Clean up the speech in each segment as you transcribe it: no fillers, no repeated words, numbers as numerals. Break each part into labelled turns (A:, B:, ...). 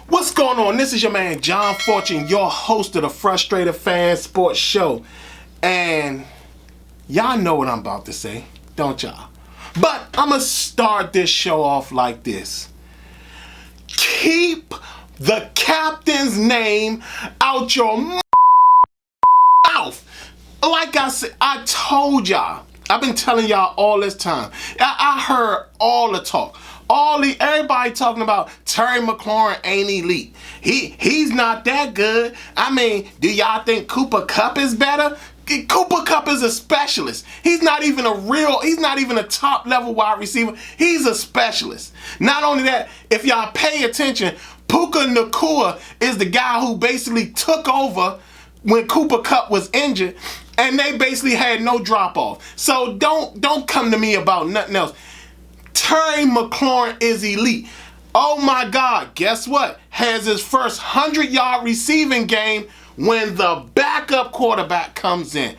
A: What's going on? This is your man John Fortune, your host of the Frustrated Fan Sports Show. And y'all know what I'm about to say, don't y'all? But I'm going to start this show off like this. Keep the captain's name out your mouth. Like I said, I told y'all. I've been telling y'all all this time. I heard all the talk. Everybody talking about Terry McLaurin ain't elite. He's not that good. I mean, do y'all think Cooper Kupp is better? Cooper Kupp is a specialist. He's not even a top level wide receiver. He's a specialist. Not only that, if y'all pay attention, Puka Nacua is the guy who basically took over when Cooper Kupp was injured, and they basically had no drop off. So don't come to me about nothing else. Terry McLaurin is elite. Oh my God, guess what? Has his first 100-yard receiving game when the backup quarterback comes in.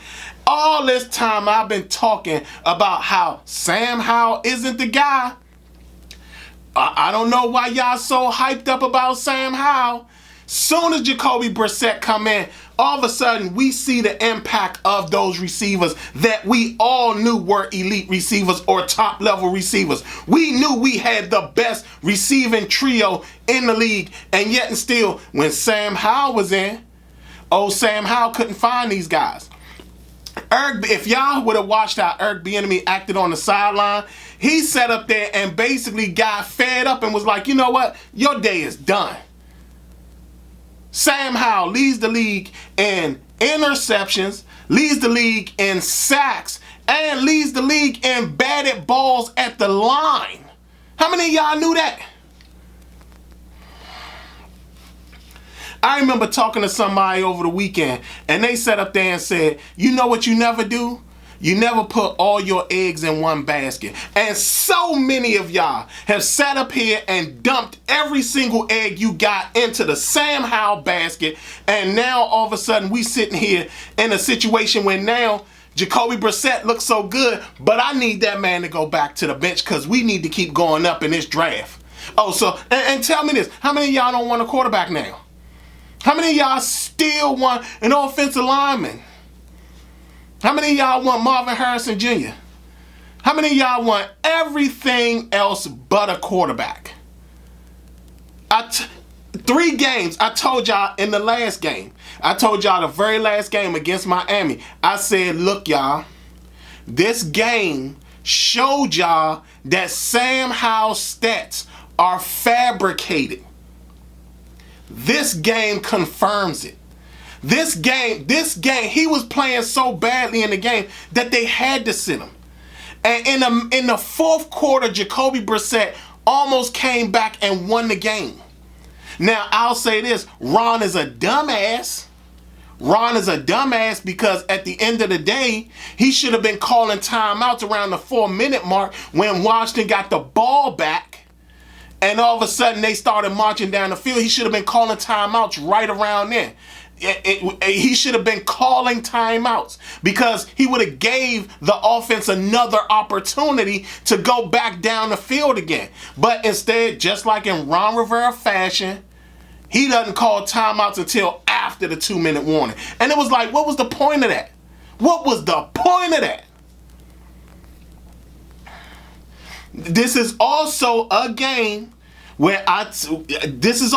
A: All this time I've been talking about how Sam Howell isn't the guy. I don't know why y'all so hyped up about Sam Howell. Soon as Jacoby Brissett come in, all of a sudden we see the impact of those receivers that we all knew were elite receivers or top level receivers. We knew we had the best receiving trio in the league, and yet and still when Sam Howell was in, Sam Howell couldn't find these guys. If y'all would have watched how Eric Bieniemy acted on the sideline, he sat up there and basically got fed up and was like, you know what, your day is done. Sam Howell leads the league in interceptions, leads the league in sacks, and leads the league in batted balls at the line. How many of y'all knew that? I remember talking to somebody over the weekend, and they sat up there and said, you know what you never do? You never put all your eggs in one basket. And so many of y'all have sat up here and dumped every single egg you got into the Sam Howell basket. And now all of a sudden we sitting here in a situation where now Jacoby Brissett looks so good, but I need that man to go back to the bench because we need to keep going up in this draft. And tell me this, how many of y'all don't want a quarterback now? How many of y'all still want an offensive lineman? How many of y'all want Marvin Harrison Jr.? How many of y'all want everything else but a quarterback? 3 games, I told y'all in the last game. I told y'all the very last game against Miami. I said, look, y'all, this game showed y'all that Sam Howell's stats are fabricated. This game confirms it. This game, he was playing so badly in the game that they had to sit him. And in the fourth quarter, Jacoby Brissett almost came back and won the game. Now, I'll say this, Ron is a dumbass. Ron is a dumbass because at the end of the day, he should have been calling timeouts around the 4-minute mark when Washington got the ball back. And all of a sudden, they started marching down the field. He should have been calling timeouts right around then. He should have been calling timeouts because he would have gave the offense another opportunity to go back down the field again. But instead, just like in Ron Rivera fashion, he doesn't call timeouts until after the 2-minute warning. And it was like, what was the point of that? What was the point of that? This is also a game where this is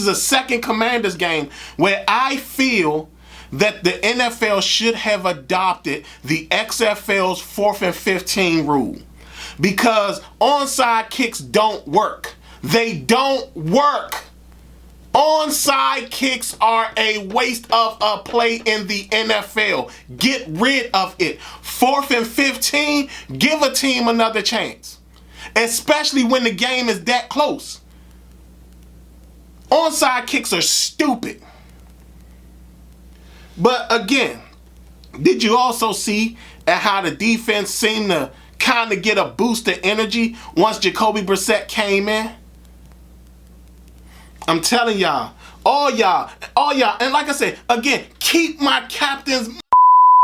A: a second Commanders game where I feel that the NFL should have adopted the XFL's 4th and 15 rule because onside kicks don't work. They don't work. Onside kicks are a waste of a play in the NFL. Get rid of it. 4th and 15, give a team another chance. Especially when the game is that close. Onside kicks are stupid. But again, did you also see at how the defense seemed to kind of get a boost of energy once Jacoby Brissett came in? I'm telling y'all, all y'all, and like I said, again, keep my captain's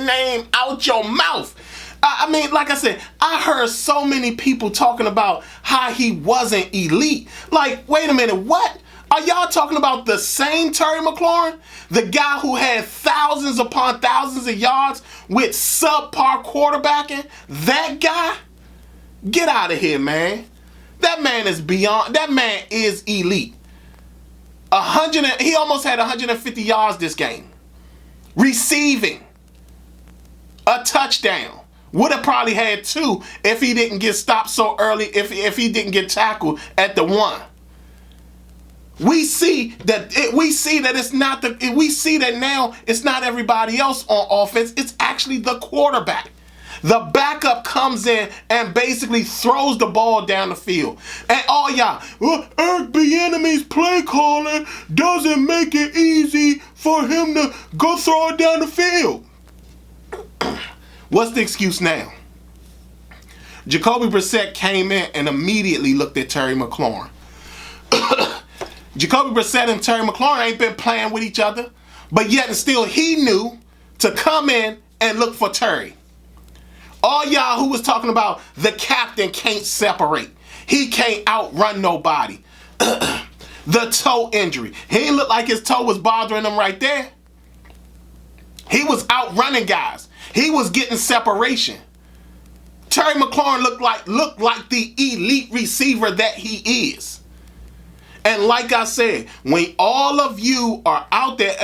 A: name out your mouth. I mean, like I said, I heard so many people talking about how he wasn't elite. Like, wait a minute, what? Are y'all talking about the same Terry McLaurin? The guy who had thousands upon thousands of yards with subpar quarterbacking? That guy? Get out of here, man. That man is beyond, that man is elite. He almost had 150 yards this game. Receiving. A touchdown. Would have probably had 2 if he didn't get stopped so early, if he didn't get tackled at the 1. We see that now it's not everybody else on offense, it's actually the quarterback. The backup comes in and basically throws the ball down the field. And all y'all, Eric Bieniemy's play calling doesn't make it easy for him to go throw it down the field. What's the excuse now? Jacoby Brissett came in and immediately looked at Terry McLaurin. Jacoby Brissett and Terry McLaurin ain't been playing with each other, but yet and still he knew to come in and look for Terry. All y'all who was talking about the captain can't separate. He can't outrun nobody. The toe injury. He didn't look like his toe was bothering him right there. He was outrunning guys. He was getting separation. Terry McLaurin looked like the elite receiver that he is. And like I said, when all of you are out there,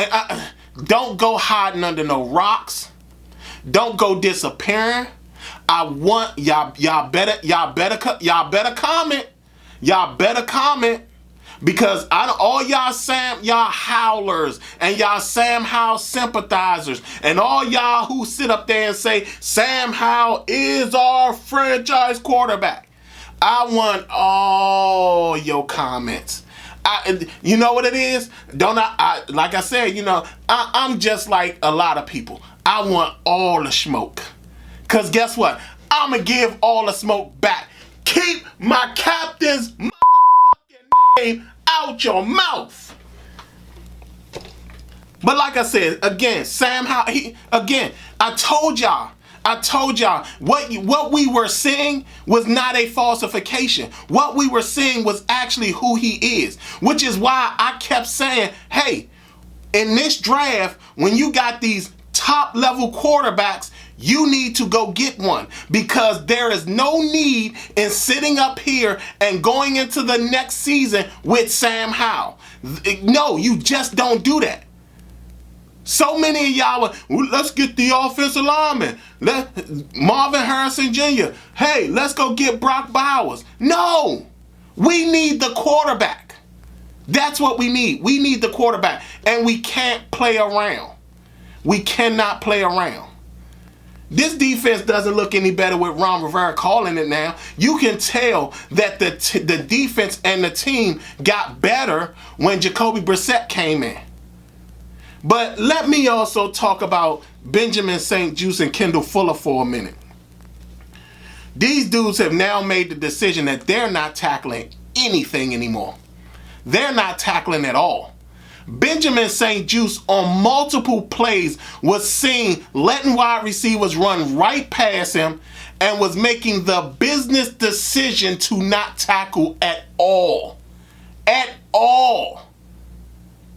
A: don't go hiding under no rocks. Don't go disappearing. I want y'all better comment. Y'all better comment. Because all y'all howlers and y'all Sam Howell sympathizers and all y'all who sit up there and say Sam Howell is our franchise quarterback, I want all your comments. You know what it is? Like I said, I'm just like a lot of people. I want all the smoke. Because guess what? I'm going to give all the smoke back. Keep my captain's motherfucking name out your mouth. But like I said, again, Sam Howell, I told y'all, what we were seeing was not a falsification. What we were seeing was actually who he is, which is why I kept saying, hey, in this draft, when you got these top level quarterbacks, you need to go get one, because there is no need in sitting up here and going into the next season with Sam Howell. No, you just don't do that. So many of y'all let's get the offensive lineman. Marvin Harrison Jr. Hey, let's go get Brock Bowers. No, we need the quarterback. That's what we need. We need the quarterback, and we can't play around. We cannot play around. This defense doesn't look any better with Ron Rivera calling it now. You can tell that the defense and the team got better when Jacoby Brissett came in. But let me also talk about Benjamin St-Juste and Kendall Fuller for a minute. These dudes have now made the decision that they're not tackling anything anymore. They're not tackling at all. Benjamin St-Juste on multiple plays was seen letting wide receivers run right past him and was making the business decision to not tackle at all. At all.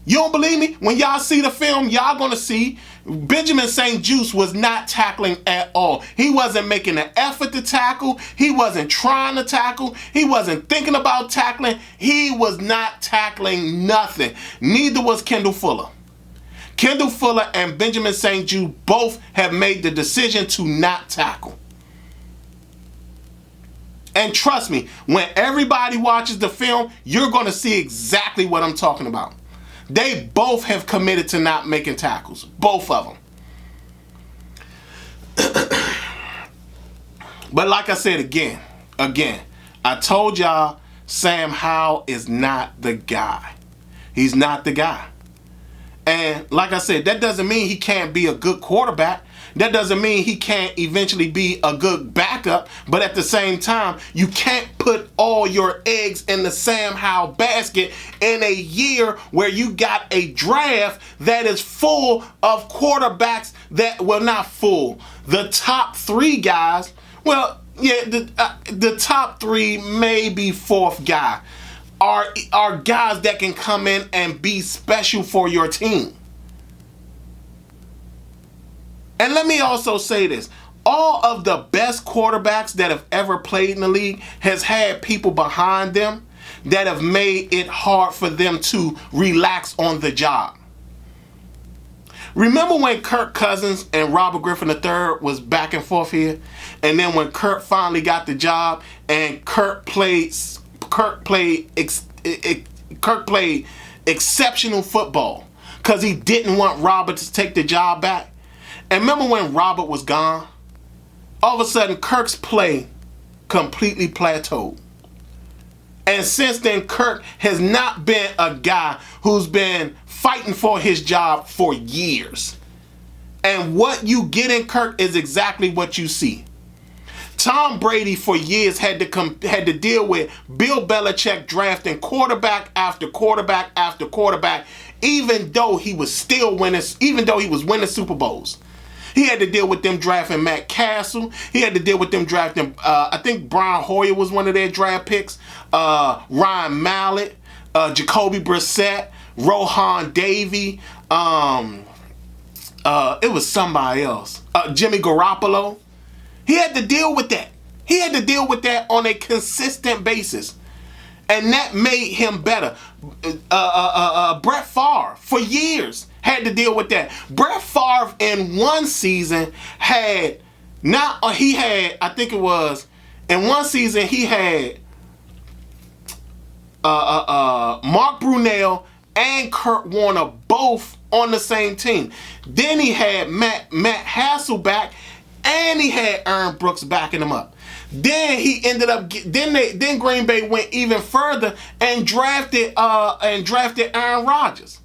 A: You don't believe me? When y'all see the film, y'all gonna see Benjamin St-Juste was not tackling at all. He wasn't making an effort to tackle. He wasn't trying to tackle. He wasn't thinking about tackling. He was not tackling nothing. Neither was Kendall Fuller. Kendall Fuller and Benjamin St-Juste both have made the decision to not tackle. And trust me, when everybody watches the film, you're gonna see exactly what I'm talking about. They both have committed to not making tackles. Both of them. But like I said again, I told y'all Sam Howell is not the guy. He's not the guy. And like I said, that doesn't mean he can't be a good quarterback. That doesn't mean he can't eventually be a good backup. But at the same time, you can't put all your eggs in the Sam Howell basket in a year where you got a draft that is full of quarterbacks that, well, not full. The top 3 guys, well, yeah, the top 3, maybe 4th guy, are guys that can come in and be special for your team. And let me also say this. All of the best quarterbacks that have ever played in the league has had people behind them that have made it hard for them to relax on the job. Remember when Kirk Cousins and Robert Griffin III was back and forth here? And then when Kirk finally got the job and Kirk played exceptional football because he didn't want Robert to take the job back. And remember when Robert was gone? All of a sudden, Kirk's play completely plateaued. And since then, Kirk has not been a guy who's been fighting for his job for years. And what you get in Kirk is exactly what you see. Tom Brady for years had to deal with Bill Belichick drafting quarterback after quarterback after quarterback, even though he was winning Super Bowls. He had to deal with them drafting Matt Castle. He had to deal with them drafting, I think Brian Hoyer was one of their draft picks, Ryan Mallett, Jacoby Brissett, Rohan Davey. It was somebody else. Jimmy Garoppolo. He had to deal with that. He had to deal with that on a consistent basis. And that made him better. Brett Favre, for years, had to deal with that. Brett Favre in one season had, I think it was, in one season he had Mark Brunell and Kurt Warner both on the same team. Then he had Matt Hasselbeck, and he had Aaron Brooks backing him up. Then he ended up. Then Green Bay went even further and drafted Aaron Rodgers.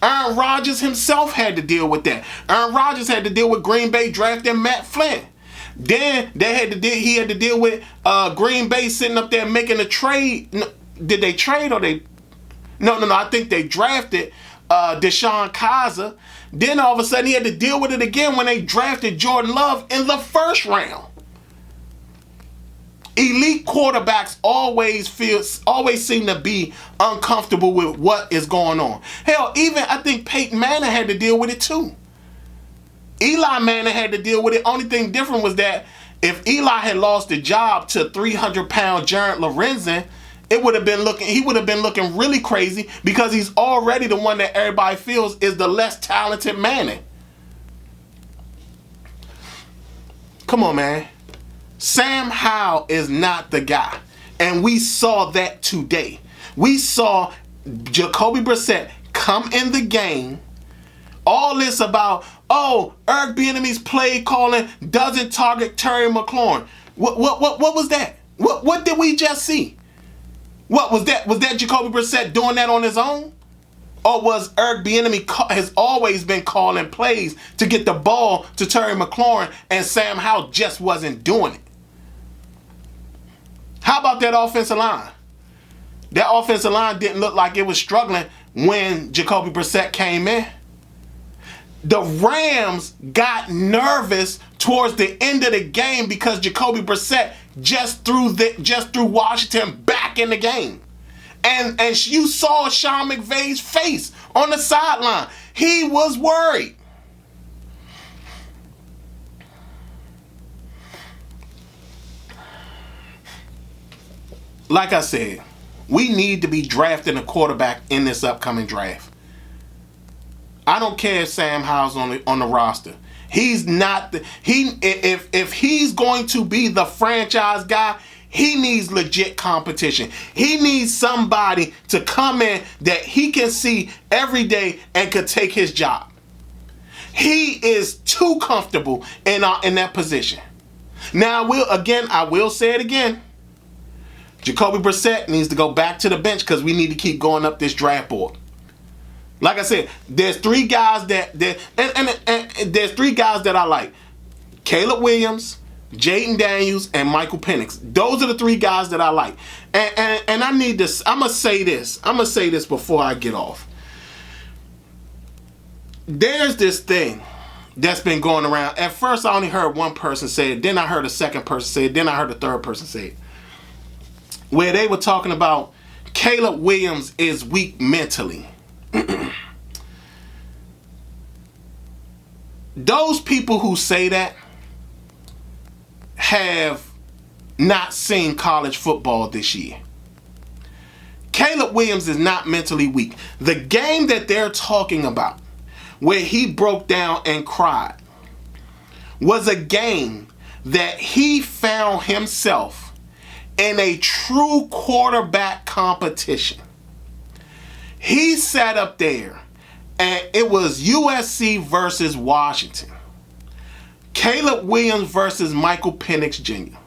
A: Aaron Rodgers himself had to deal with that. Aaron Rodgers had to deal with Green Bay drafting Matt Flynn. Then he had to deal with Green Bay sitting up there making a trade. Did they trade or they? No. I think they drafted Deshaun Kaiser. Then all of a sudden he had to deal with it again when they drafted Jordan Love in the first round. Elite quarterbacks always seem to be uncomfortable with what is going on. Hell, even I think Peyton Manning had to deal with it too. Eli Manning had to deal with it. Only thing different was that if Eli had lost the job to 300-pound Jared Lorenzen, he would have been looking really crazy because he's already the one that everybody feels is the less talented Manning. Come on, man. Sam Howell is not the guy. And we saw that today. We saw Jacoby Brissett come in the game. All this about, Eric Bieniemy's play calling doesn't target Terry McLaurin. What was that? What did we just see? What was that? Was that Jacoby Brissett doing that on his own? Or was Eric Bieniemy has always been calling plays to get the ball to Terry McLaurin and Sam Howell just wasn't doing it? How about that offensive line? That offensive line didn't look like it was struggling when Jacoby Brissett came in. The Rams got nervous towards the end of the game because Jacoby Brissett just threw Washington back in the game. And you saw Sean McVay's face on the sideline. He was worried. Like I said, we need to be drafting a quarterback in this upcoming draft. I don't care if Sam Howell's on the roster. He's not if he's going to be the franchise guy, he needs legit competition. He needs somebody to come in that he can see every day and could take his job. He is too comfortable in that position. Now I will say it again. Jacoby Brissett needs to go back to the bench because we need to keep going up this draft board. Like I said, there's three guys and there's three guys that I like. Caleb Williams, Jaden Daniels, and Michael Penix. Those are the three guys that I like. And I need this. I'm going to say this. I'm going to say this before I get off. There's this thing that's been going around. At first, I only heard one person say it. Then I heard a second person say it. Then I heard a third person say it. Where they were talking about Caleb Williams is weak mentally. Those people who say that have not seen college football this year. Caleb Williams is not mentally weak. The game that they're talking about, where he broke down and cried, was a game that he found himself in a true quarterback competition. He sat up there, and it was USC versus Washington. Caleb Williams versus Michael Penix Jr.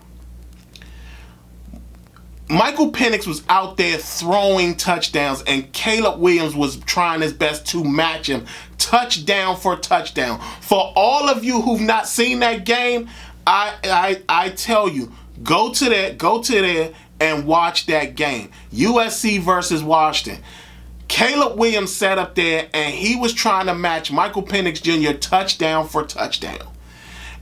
A: Michael Penix was out there throwing touchdowns, and Caleb Williams was trying his best to match him touchdown for touchdown. For all of you who've not seen that game, I tell you, go to there and watch that game. USC versus Washington. Caleb Williams sat up there and he was trying to match Michael Penix Jr. touchdown for touchdown.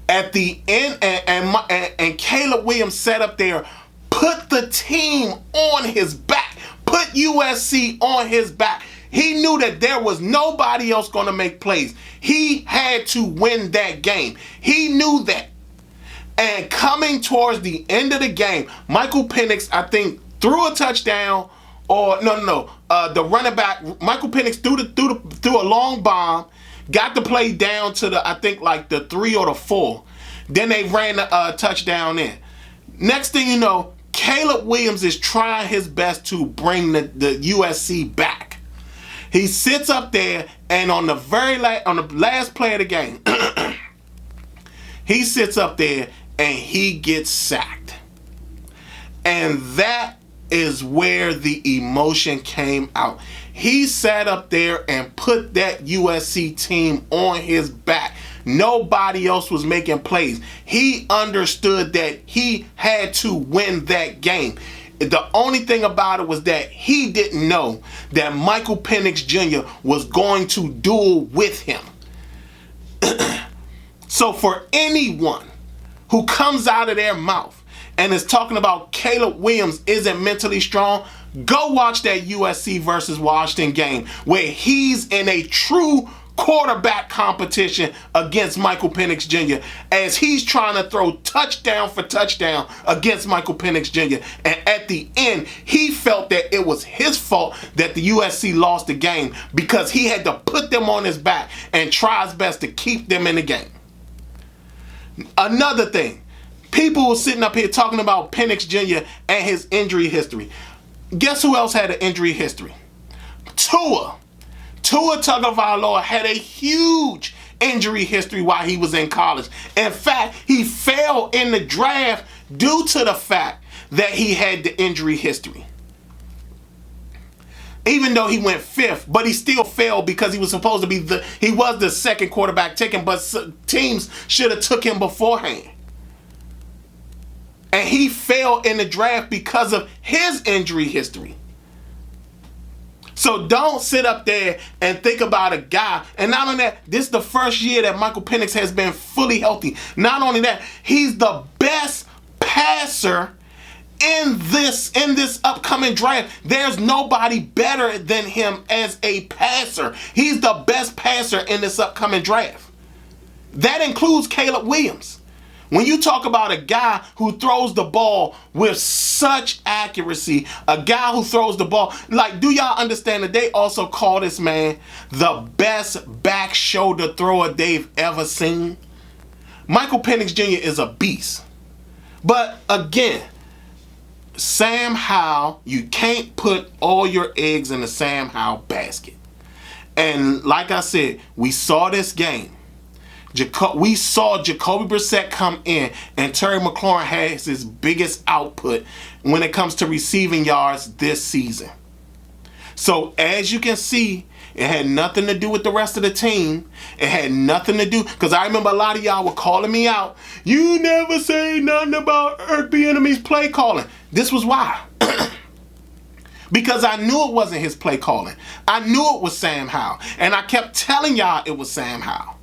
A: At the end, and Caleb Williams sat up there, put the team on his back, put USC on his back. He knew that there was nobody else going to make plays. He had to win that game. He knew that. And coming towards the end of the game, Michael Penix, I think, threw a touchdown. Or the running back, Michael Penix threw a long bomb, got the play down to the 3 or the 4. Then they ran a touchdown in. Next thing you know, Caleb Williams is trying his best to bring the USC back. He sits up there, and on the last play of the game, he sits up there and he gets sacked. And that is where the emotion came out. He sat up there and put that USC team on his back. Nobody else was making plays. He understood that he had to win that game. The only thing about it was that he didn't know that Michael Penix Jr. was going to duel with him. So for anyone who comes out of their mouth and is talking about Caleb Williams isn't mentally strong, go watch that USC versus Washington game where he's in a true quarterback competition against Michael Penix Jr. as he's trying to throw touchdown for touchdown against Michael Penix Jr. And at the end, he felt that it was his fault that the USC lost the game because he had to put them on his back and try his best to keep them in the game. Another thing, people were sitting up here talking about Penix Jr. and his injury history. Guess who else had an injury history? Tua Tagovailoa had a huge injury history while he was in college. In fact, he fell in the draft due to the fact that he had the injury history. Even though he went 5th, but he still fell because he was supposed to be he was the second quarterback taken, but teams should have took him beforehand. And he fell in the draft because of his injury history. So don't sit up there and think about a guy. And not only that, this is the first year that Michael Penix has been fully healthy. Not only that, he's the best passer in this upcoming draft. There's nobody better than him as a passer. He's the best passer in this upcoming draft. That includes Caleb Williams. When you talk about a guy who throws the ball with such accuracy, a guy who throws the ball, like, do y'all understand that they also call this man the best back shoulder thrower they've ever seen? Michael Penix Jr. is a beast. But again, Sam Howell, you can't put all your eggs in the Sam Howell basket. And like I said, we saw this game. We saw Jacoby Brissett come in, and Terry McLaurin has his biggest output when it comes to receiving yards this season. So as you can see, It had nothing to do with the rest of the team. It had nothing to do, because I remember a lot of y'all were calling me out. You never say nothing about Eric Bieniemy's play calling. This was why. Because I knew it wasn't his play calling. I knew it was Sam Howell. And I kept telling y'all it was Sam Howell.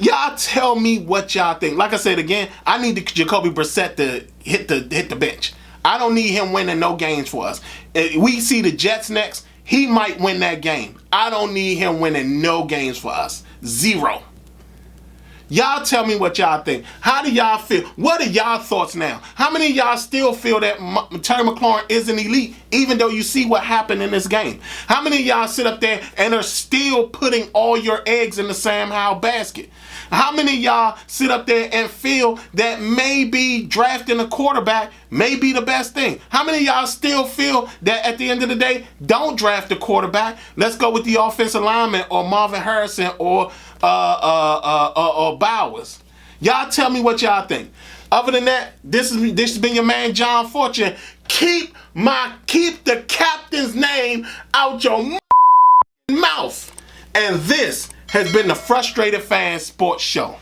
A: Y'all tell me what y'all think. Like I said again, I need Jacoby Brissett to hit the bench. I don't need him winning no games for us. We see the Jets next. He might win that game. I don't need him winning no games for us. 0. Y'all tell me what y'all think. How do y'all feel? What are y'all thoughts now? How many of y'all still feel that Terry McLaurin is an elite, even though you see what happened in this game? How many of y'all sit up there and are still putting all your eggs in the Sam Howell basket? How many of y'all sit up there and feel that maybe drafting a quarterback may be the best thing? How many of y'all still feel that at the end of the day, don't draft a quarterback? Let's go with the offensive lineman or Marvin Harrison or Bowers. Y'all tell me what y'all think. Other than that, this has been your man John Fortune. Keep the captain's name out your mouth. And this has been the Frustrated Fan Sports Show.